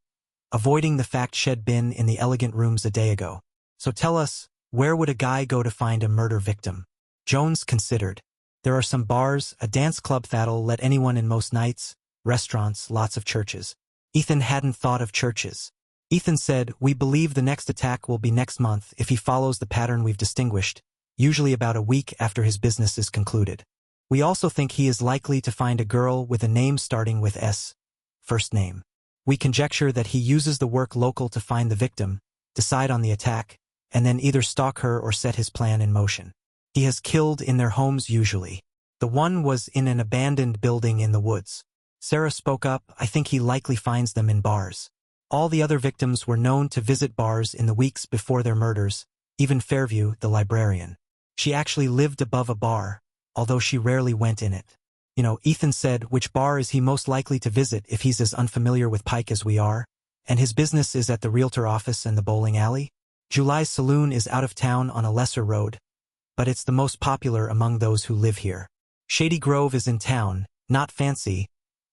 avoiding the fact she'd been in the elegant rooms a day ago. So tell us, where would a guy go to find a murder victim? Jones considered. There are some bars, a dance club that'll let anyone in most nights, restaurants, lots of churches. Ethan hadn't thought of churches. Ethan said, we believe the next attack will be next month if he follows the pattern we've distinguished, usually about a week after his business is concluded. We also think he is likely to find a girl with a name starting with S, first name. We conjecture that he uses the work local to find the victim, decide on the attack, and then either stalk her or set his plan in motion. He has killed in their homes usually. The one was in an abandoned building in the woods. Sarah spoke up, I think he likely finds them in bars. All the other victims were known to visit bars in the weeks before their murders, even Fairview, the librarian. She actually lived above a bar, although she rarely went in it. Ethan said, which bar is he most likely to visit if he's as unfamiliar with Pike as we are? And his business is at the realtor office and the bowling alley? July's saloon is out of town on a lesser road, but it's the most popular among those who live here. Shady Grove is in town, not fancy,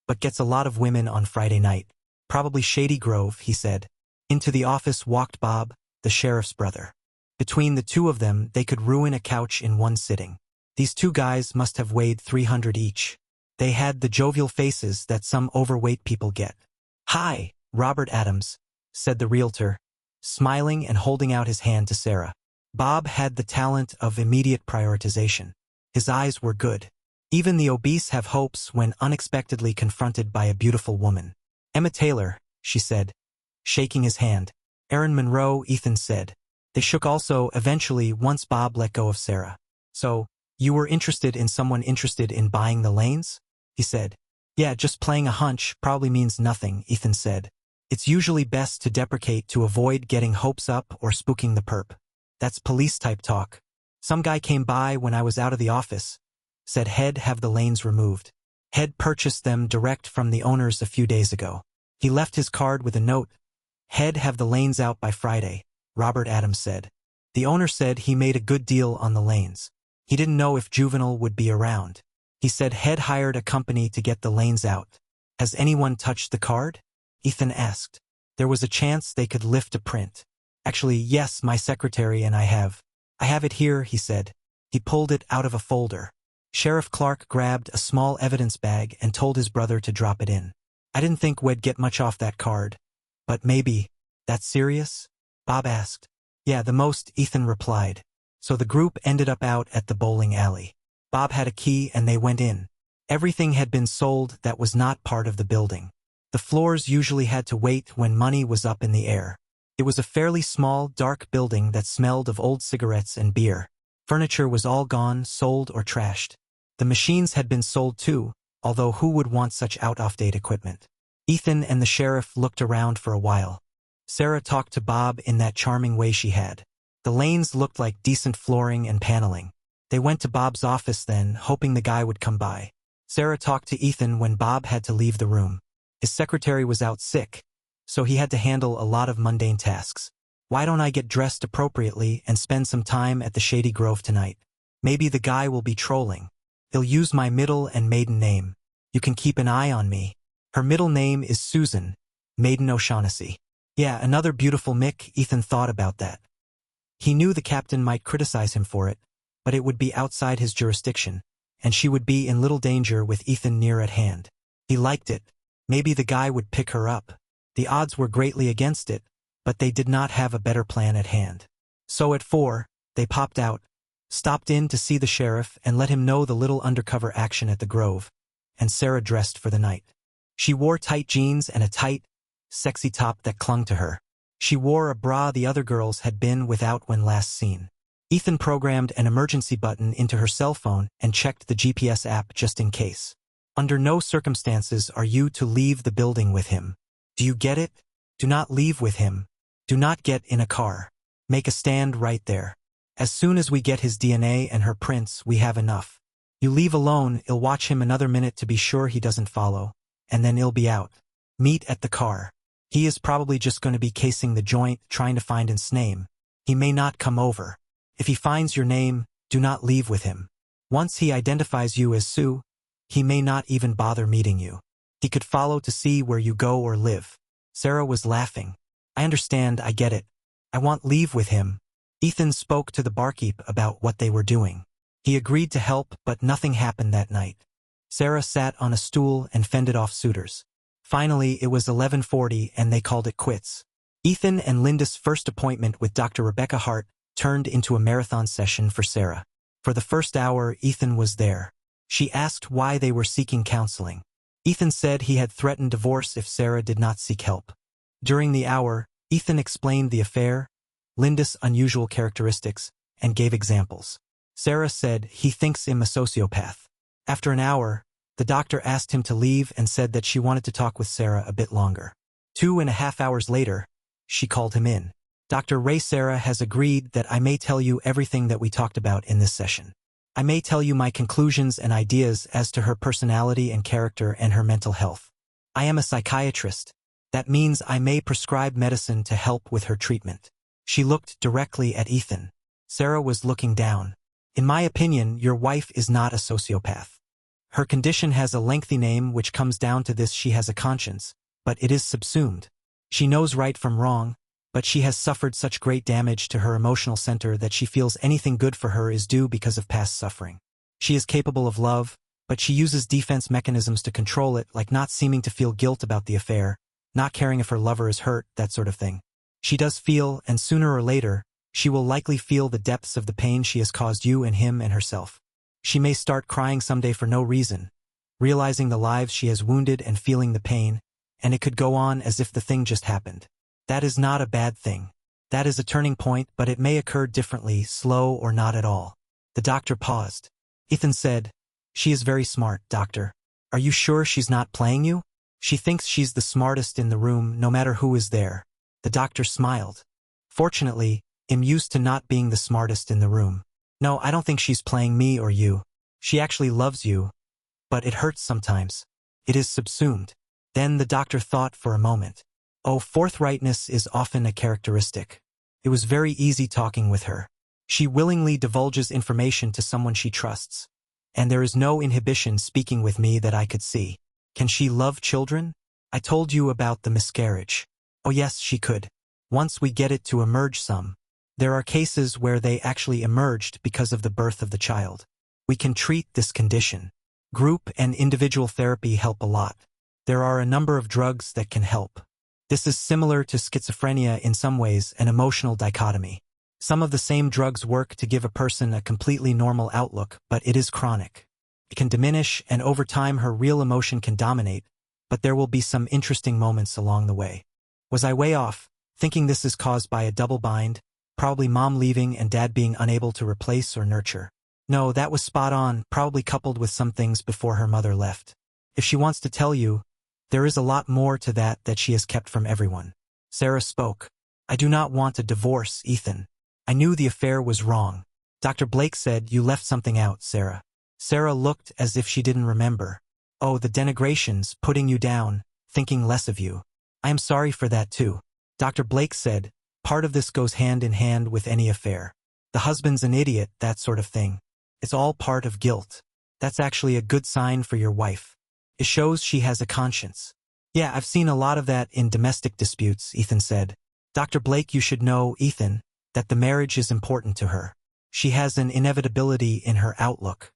but gets a lot of women on Friday night. Probably Shady Grove, he said. Into the office walked Bob, the sheriff's brother. Between the two of them, they could ruin a couch in one sitting. These two guys must have weighed 300 each. They had the jovial faces that some overweight people get. Hi, Robert Adams, said the realtor, smiling and holding out his hand to Sarah. Bob had the talent of immediate prioritization. His eyes were good. Even the obese have hopes when unexpectedly confronted by a beautiful woman. Emma Taylor, she said, shaking his hand. Erin Monroe, Ethan said. They shook also, eventually, once Bob let go of Sarah. So, you were interested in someone interested in buying the lanes? He said. Yeah, just playing a hunch probably means nothing, Ethan said. It's usually best to deprecate to avoid getting hopes up or spooking the perp. That's police-type talk. Some guy came by when I was out of the office, said he'd have the lanes removed. He'd purchased them direct from the owners a few days ago. He left his card with a note. He'd have the lanes out by Friday, Robert Adams said. The owner said he made a good deal on the lanes. He didn't know if Juvenile would be around. He said he'd hired a company to get the lanes out. Has anyone touched the card? Ethan asked. There was a chance they could lift a print. Actually, yes, my secretary and I have. I have it here, he said. He pulled it out of a folder. Sheriff Clark grabbed a small evidence bag and told his brother to drop it in. I didn't think we'd get much off that card. But maybe. That's serious? Bob asked. Yeah, the most, Ethan replied. So the group ended up out at the bowling alley. Bob had a key and they went in. Everything had been sold that was not part of the building. The floors usually had to wait when money was up in the air. It was a fairly small, dark building that smelled of old cigarettes and beer. Furniture was all gone, sold or trashed. The machines had been sold too, although who would want such out-of-date equipment? Ethan and the sheriff looked around for a while. Sarah talked to Bob in that charming way she had. The lanes looked like decent flooring and paneling. They went to Bob's office then, hoping the guy would come by. Sarah talked to Ethan when Bob had to leave the room. His secretary was out sick, so he had to handle a lot of mundane tasks. Why don't I get dressed appropriately and spend some time at the Shady Grove tonight? Maybe the guy will be trolling. He'll use my middle and maiden name. You can keep an eye on me. Her middle name is Susan, maiden O'Shaughnessy. Yeah, another beautiful Mick. Ethan thought about that. He knew the captain might criticize him for it, but it would be outside his jurisdiction, and she would be in little danger with Ethan near at hand. He liked it. Maybe the guy would pick her up. The odds were greatly against it, but they did not have a better plan at hand. So at 4, they popped out, stopped in to see the sheriff and let him know the little undercover action at the Grove, and Sarah dressed for the night. She wore tight jeans and a tight, sexy top that clung to her. She wore a bra the other girls had been without when last seen. Ethan programmed an emergency button into her cell phone and checked the GPS app just in case. Under no circumstances are you to leave the building with him. Do you get it? Do not leave with him. Do not get in a car. Make a stand right there. As soon as we get his DNA and her prints, we have enough. You leave alone, I'll watch him another minute to be sure he doesn't follow, and then he'll be out. Meet at the car. He is probably just going to be casing the joint, trying to find his name. He may not come over. If he finds your name, do not leave with him. Once he identifies you as Sue, he may not even bother meeting you. He could follow to see where you go or live. Sarah was laughing. I understand, I get it. I want leave with him. Ethan spoke to the barkeep about what they were doing. He agreed to help, but nothing happened that night. Sarah sat on a stool and fended off suitors. Finally, it was 11:40 and they called it quits. Ethan and Linda's first appointment with Dr. Rebecca Hart turned into a marathon session for Sarah. For the first hour, Ethan was there. She asked why they were seeking counseling. Ethan said he had threatened divorce if Sarah did not seek help. During the hour, Ethan explained the affair, Linda's unusual characteristics, and gave examples. Sarah said he thinks him a sociopath. After an hour, the doctor asked him to leave and said that she wanted to talk with Sarah a bit longer. 2.5 hours later, she called him in. Dr. Ray, Sarah has agreed that I may tell you everything that we talked about in this session. I may tell you my conclusions and ideas as to her personality and character and her mental health. I am a psychiatrist. That means I may prescribe medicine to help with her treatment. She looked directly at Ethan. Sarah was looking down. In my opinion, your wife is not a sociopath. Her condition has a lengthy name which comes down to this: she has a conscience, but it is subsumed. She knows right from wrong, but she has suffered such great damage to her emotional center that she feels anything good for her is due because of past suffering. She is capable of love, but she uses defense mechanisms to control it, like not seeming to feel guilt about the affair, not caring if her lover is hurt, that sort of thing. She does feel, and sooner or later, she will likely feel the depths of the pain she has caused you and him and herself. She may start crying someday for no reason, realizing the lives she has wounded and feeling the pain, and it could go on as if the thing just happened. That is not a bad thing. That is a turning point, but it may occur differently, slow or not at all. The doctor paused. Ethan said, "She is very smart, doctor. Are you sure she's not playing you? She thinks she's the smartest in the room, no matter who is there." The doctor smiled. Fortunately, I'm used to not being the smartest in the room. No, I don't think she's playing me or you. She actually loves you, but it hurts sometimes. It is subsumed. Then the doctor thought for a moment. Oh, forthrightness is often a characteristic. It was very easy talking with her. She willingly divulges information to someone she trusts. And there is no inhibition speaking with me that I could see. Can she love children? I told you about the miscarriage. Oh yes, she could. Once we get it to emerge some. There are cases where they actually emerged because of the birth of the child. We can treat this condition. Group and individual therapy help a lot. There are a number of drugs that can help. This is similar to schizophrenia in some ways, an emotional dichotomy. Some of the same drugs work to give a person a completely normal outlook, but it is chronic. It can diminish, and over time her real emotion can dominate, but there will be some interesting moments along the way. Was I way off, thinking this is caused by a double bind, probably mom leaving and dad being unable to replace or nurture? No, that was spot on, probably coupled with some things before her mother left. If she wants to tell you, there is a lot more to that she has kept from everyone. Sarah spoke. I do not want a divorce, Ethan. I knew the affair was wrong. Dr. Blake said you left something out, Sarah. Sarah looked as if she didn't remember. Oh, the denigrations, putting you down, thinking less of you. I am sorry for that too. Dr. Blake said, part of this goes hand in hand with any affair. The husband's an idiot, that sort of thing. It's all part of guilt. That's actually a good sign for your wife. It shows she has a conscience. Yeah, I've seen a lot of that in domestic disputes, Ethan said. Dr. Blake, you should know, Ethan, that the marriage is important to her. She has an inevitability in her outlook.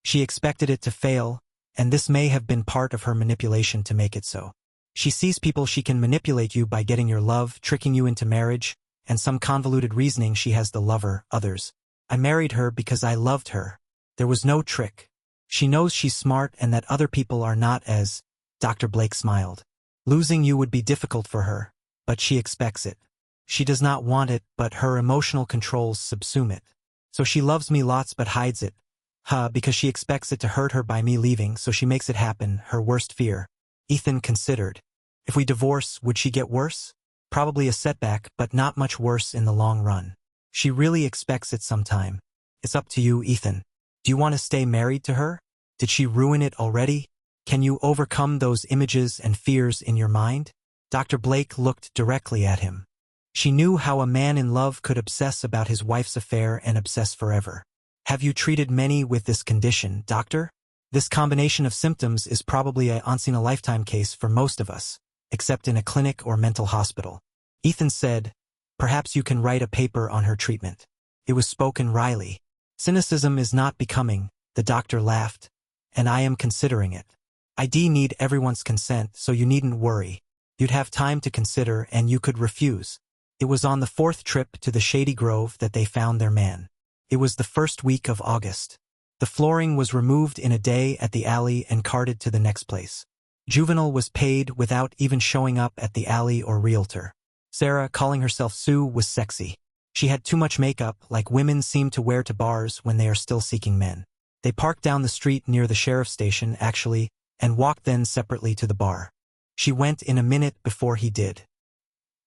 She expected it to fail, and this may have been part of her manipulation to make it so. She sees people she can manipulate you by getting your love, tricking you into marriage, and some convoluted reasoning she has the lover, others. I married her because I loved her. There was no trick. She knows she's smart and that other people are not as. Dr. Blake smiled. Losing you would be difficult for her, but she expects it. She does not want it, but her emotional controls subsume it. So she loves me lots but hides it. Because she expects it to hurt her by me leaving, so she makes it happen, her worst fear. Ethan considered. If we divorce, would she get worse? Probably a setback, but not much worse in the long run. She really expects it sometime. It's up to you, Ethan. Do you want to stay married to her? Did she ruin it already? Can you overcome those images and fears in your mind? Dr. Blake looked directly at him. She knew how a man in love could obsess about his wife's affair and obsess forever. Have you treated many with this condition, doctor? This combination of symptoms is probably a once-in-a-lifetime case for most of us, except in a clinic or mental hospital. Ethan said, perhaps you can write a paper on her treatment. It was spoken wryly. Cynicism is not becoming, the doctor laughed, and I am considering it. I need everyone's consent, so you needn't worry. You'd have time to consider and you could refuse. It was on the 4th trip to the Shady Grove that they found their man. It was the first week of August. The flooring was removed in a day at the alley and carted to the next place. Juvenile was paid without even showing up at the alley or realtor. Sarah, calling herself Sue, was sexy. She had too much makeup, like women seem to wear to bars when they are still seeking men. They parked down the street near the sheriff's station, actually, and walked then separately to the bar. She went in a minute before he did.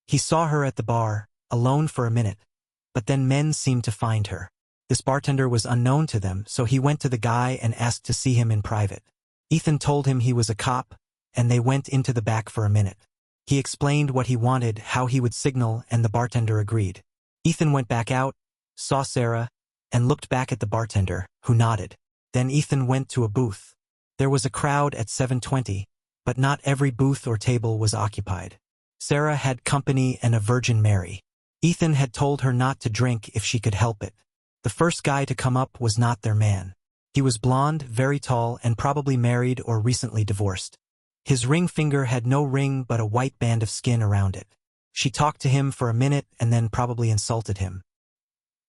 He saw her at the bar, alone for a minute, but then men seemed to find her. This bartender was unknown to them, so he went to the guy and asked to see him in private. Ethan told him he was a cop, and they went into the back for a minute. He explained what he wanted, how he would signal, and the bartender agreed. Ethan went back out, saw Sarah, and looked back at the bartender, who nodded. Then Ethan went to a booth. There was a crowd at 7:20, but not every booth or table was occupied. Sarah had company and a Virgin Mary. Ethan had told her not to drink if she could help it. The first guy to come up was not their man. He was blonde, very tall, and probably married or recently divorced. His ring finger had no ring but a white band of skin around it. She talked to him for a minute and then probably insulted him.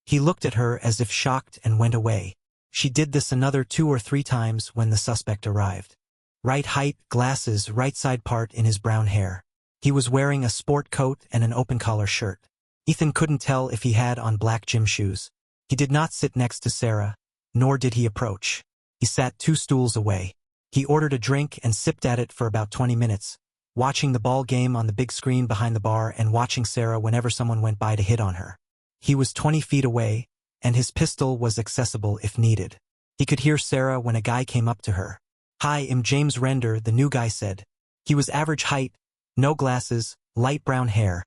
He looked at her as if shocked and went away. She did this another 2 or 3 times when the suspect arrived. Right height, glasses, right side part in his brown hair. He was wearing a sport coat and an open-collar shirt. Ethan couldn't tell if he had on black gym shoes. He did not sit next to Sarah, nor did he approach. He sat 2 stools away. He ordered a drink and sipped at it for about 20 minutes, watching the ball game on the big screen behind the bar and watching Sarah whenever someone went by to hit on her. He was 20 feet away, and his pistol was accessible if needed. He could hear Sarah when a guy came up to her. "Hi, I'm James Render," the new guy said. He was average height, no glasses, light brown hair,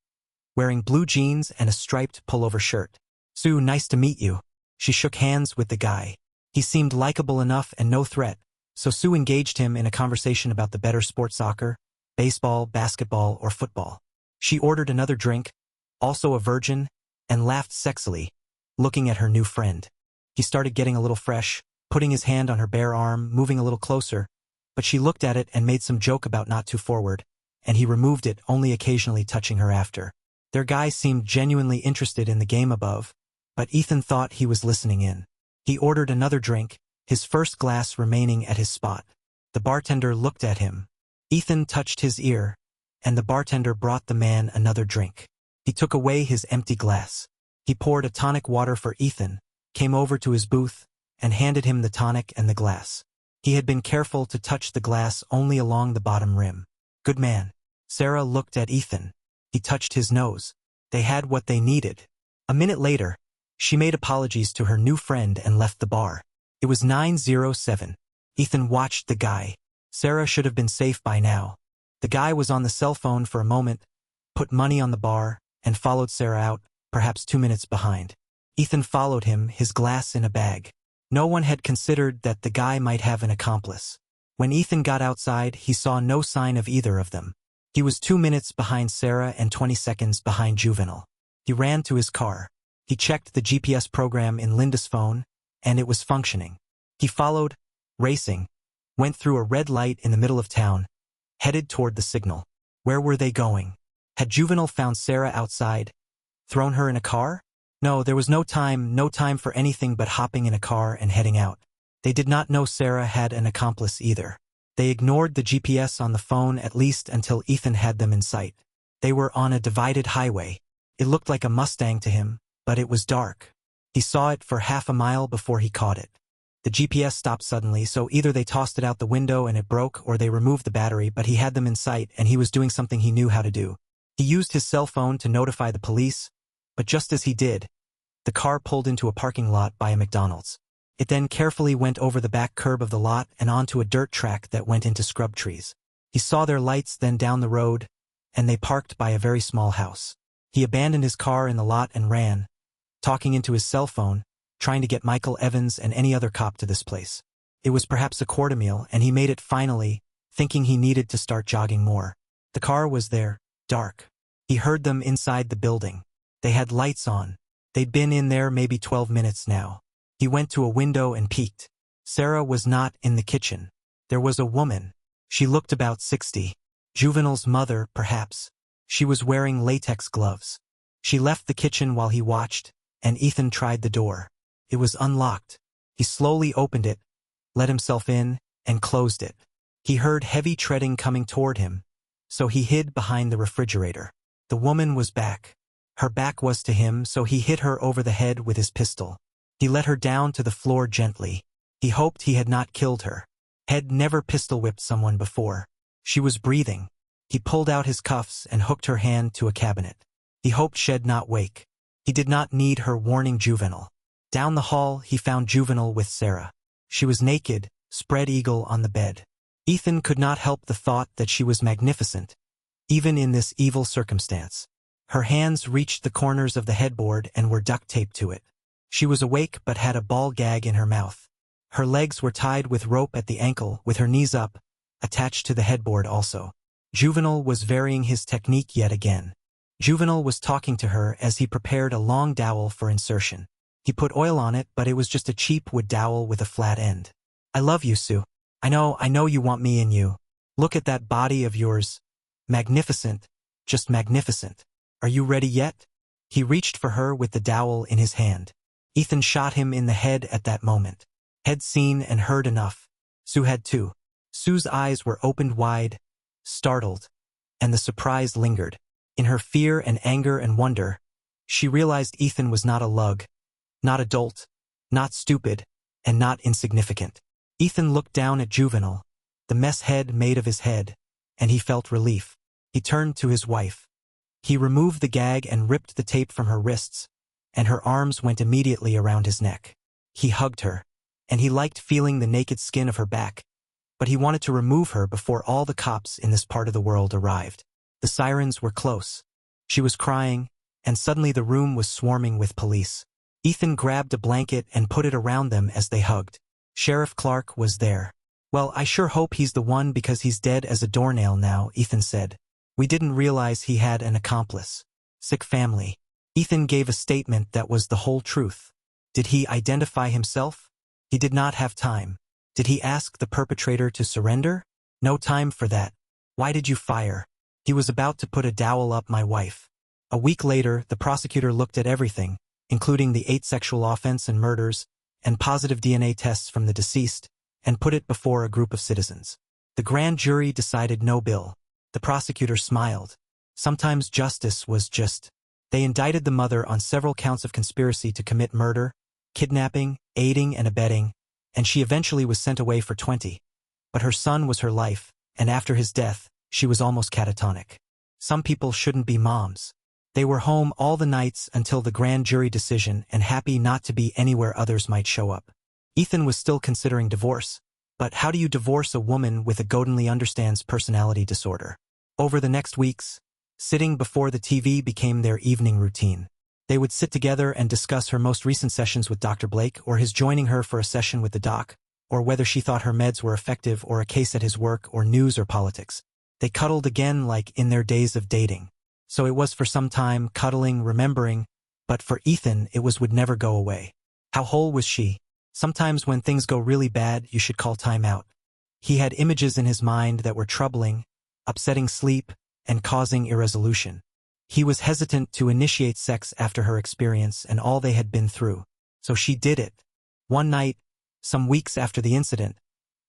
wearing blue jeans and a striped pullover shirt. "Sue, nice to meet you." She shook hands with the guy. He seemed likable enough and no threat, so Sue engaged him in a conversation about the better sport: soccer, baseball, basketball, or football. She ordered another drink, also a virgin, and laughed sexily, looking at her new friend. He started getting a little fresh, putting his hand on her bare arm, moving a little closer, but she looked at it and made some joke about not too forward, and he removed it, only occasionally touching her after. Their guy seemed genuinely interested in the game above, but Ethan thought he was listening in. He ordered another drink, his first glass remaining at his spot. The bartender looked at him. Ethan touched his ear, and the bartender brought the man another drink. He took away his empty glass. He poured a tonic water for Ethan, came over to his booth, and handed him the tonic and the glass. He had been careful to touch the glass only along the bottom rim. "Good man." Sarah looked at Ethan. He touched his nose. They had what they needed. A minute later, she made apologies to her new friend and left the bar. It was 9:07. Ethan watched the guy. Sarah should have been safe by now. The guy was on the cell phone for a moment, put money on the bar, and followed Sarah out, perhaps 2 minutes behind. Ethan followed him, his glass in a bag. No one had considered that the guy might have an accomplice. When Ethan got outside, he saw no sign of either of them. He was 2 minutes behind Sarah and 20 seconds behind Juvenile. He ran to his car. He checked the GPS program in Linda's phone, and it was functioning. He followed, racing, went through a red light in the middle of town, headed toward the signal. Where were they going? Had Juvenal found Sarah outside? Thrown her in a car? No, there was no time for anything but hopping in a car and heading out. They did not know Sarah had an accomplice either. They ignored the GPS on the phone at least until Ethan had them in sight. They were on a divided highway. It looked like a Mustang to him, but it was dark. He saw it for half a mile before he caught it. The GPS stopped suddenly, so either they tossed it out the window and it broke or they removed the battery, but he had them in sight and he was doing something he knew how to do. He used his cell phone to notify the police, but just as he did, the car pulled into a parking lot by a McDonald's. It then carefully went over the back curb of the lot and onto a dirt track that went into scrub trees. He saw their lights then down the road, and they parked by a very small house. He abandoned his car in the lot and ran, talking into his cell phone, trying to get Michael Evans and any other cop to this place. It was perhaps a quarter mile, and he made it finally, thinking he needed to start jogging more. The car was there, dark. He heard them inside the building. They had lights on. They'd been in there maybe 12 minutes now. He went to a window and peeked. Sarah was not in the kitchen. There was a woman. She looked about 60. Juvenal's mother, perhaps. She was wearing latex gloves. She left the kitchen while he watched, and Ethan tried the door. It was unlocked. He slowly opened it, let himself in, and closed it. He heard heavy treading coming toward him, so he hid behind the refrigerator. The woman was back. Her back was to him, so he hit her over the head with his pistol. He let her down to the floor gently. He hoped he had not killed her. Had never pistol-whipped someone before. She was breathing. He pulled out his cuffs and hooked her hand to a cabinet. He hoped she'd not wake. He did not need her warning Juvenal. Down the hall, he found Juvenal with Sarah. She was naked, spread eagle on the bed. Ethan could not help the thought that she was magnificent, even in this evil circumstance. Her hands reached the corners of the headboard and were duct-taped to it. She was awake but had a ball gag in her mouth. Her legs were tied with rope at the ankle, with her knees up, attached to the headboard also. Juvenal was varying his technique yet again. Juvenal was talking to her as he prepared a long dowel for insertion. He put oil on it, but it was just a cheap wood dowel with a flat end. I love you, Sue. I know you want me in you. Look at that body of yours. Magnificent, just magnificent. Are you ready yet? He reached for her with the dowel in his hand. Ethan shot him in the head at that moment. Had seen and heard enough. Sue had too. Sue's eyes were opened wide, startled, and the surprise lingered. In her fear and anger and wonder, she realized Ethan was not a lug, not a dolt, not stupid, and not insignificant. Ethan looked down at Juvenal, the mess head made of his head, and he felt relief. He turned to his wife. He removed the gag and ripped the tape from her wrists, and her arms went immediately around his neck. He hugged her, and he liked feeling the naked skin of her back, but he wanted to remove her before all the cops in this part of the world arrived. The sirens were close. She was crying, and suddenly the room was swarming with police. Ethan grabbed a blanket and put it around them as they hugged. Sheriff Clark was there. Well, I sure hope he's the one because he's dead as a doornail now, Ethan said. We didn't realize he had an accomplice. Sick family. Ethan gave a statement that was the whole truth. Did he identify himself? He did not have time. Did he ask the perpetrator to surrender? No time for that. Why did you fire? He was about to put a dowel up my wife. A week later, the prosecutor looked at everything, including the 8 sexual offense and murders, and positive DNA tests from the deceased, and put it before a group of citizens. The grand jury decided no bill. The prosecutor smiled. Sometimes justice was just. They indicted the mother on several counts of conspiracy to commit murder, kidnapping, aiding and abetting, and she eventually was sent away for 20. But her son was her life, and after his death, she was almost catatonic. Some people shouldn't be moms. They were home all the nights until the grand jury decision and happy not to be anywhere others might show up. Ethan was still considering divorce. But how do you divorce a woman with a Godinly understands personality disorder? Over the next weeks, sitting before the TV became their evening routine. They would sit together and discuss her most recent sessions with Dr. Blake, or his joining her for a session with the doc, or whether she thought her meds were effective, or a case at his work, or news or politics. They cuddled again like in their days of dating. So it was for some time, cuddling, remembering, but for Ethan it would never go away. How whole was she? Sometimes when things go really bad, you should call time out. He had images in his mind that were troubling, upsetting sleep, and causing irresolution. He was hesitant to initiate sex after her experience and all they had been through, so she did it. One night, some weeks after the incident,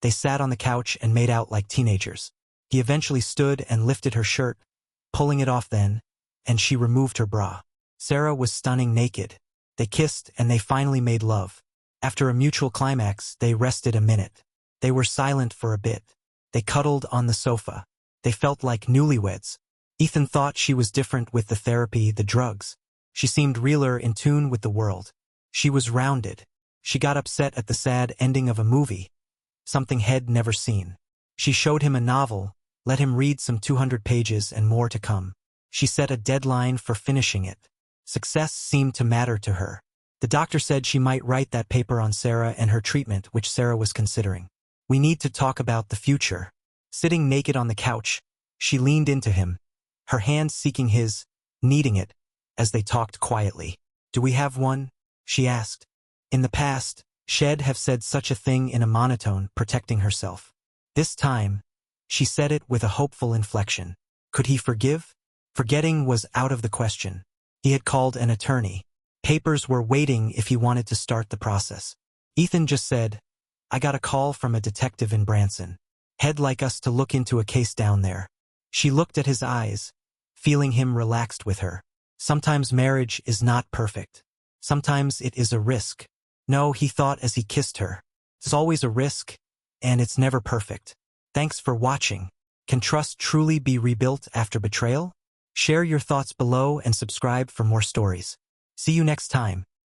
they sat on the couch and made out like teenagers. He eventually stood and lifted her shirt, pulling it off then, and she removed her bra. Sarah was stunning naked. They kissed and they finally made love. After a mutual climax, they rested a minute. They were silent for a bit. They cuddled on the sofa. They felt like newlyweds. Ethan thought she was different with the therapy, the drugs. She seemed realer, in tune with the world. She was rounded. She got upset at the sad ending of a movie, something Head never seen. She showed him a novel, let him read some 200 pages and more to come. She set a deadline for finishing it. Success seemed to matter to her. The doctor said she might write that paper on Sarah and her treatment, which Sarah was considering. We need to talk about the future. Sitting naked on the couch, she leaned into him, her hand seeking his, needing it, as they talked quietly. Do we have one? She asked. In the past, she'd have said such a thing in a monotone, protecting herself. This time, she said it with a hopeful inflection. Could he forgive? Forgetting was out of the question. He had called an attorney. Papers were waiting if he wanted to start the process. Ethan just said, I got a call from a detective in Branson. He'd like us to look into a case down there. She looked at his eyes, feeling him relaxed with her. Sometimes marriage is not perfect. Sometimes it is a risk. No, he thought as he kissed her. It's always a risk, and it's never perfect. Thanks for watching. Can trust truly be rebuilt after betrayal? Share your thoughts below and subscribe for more stories. See you next time.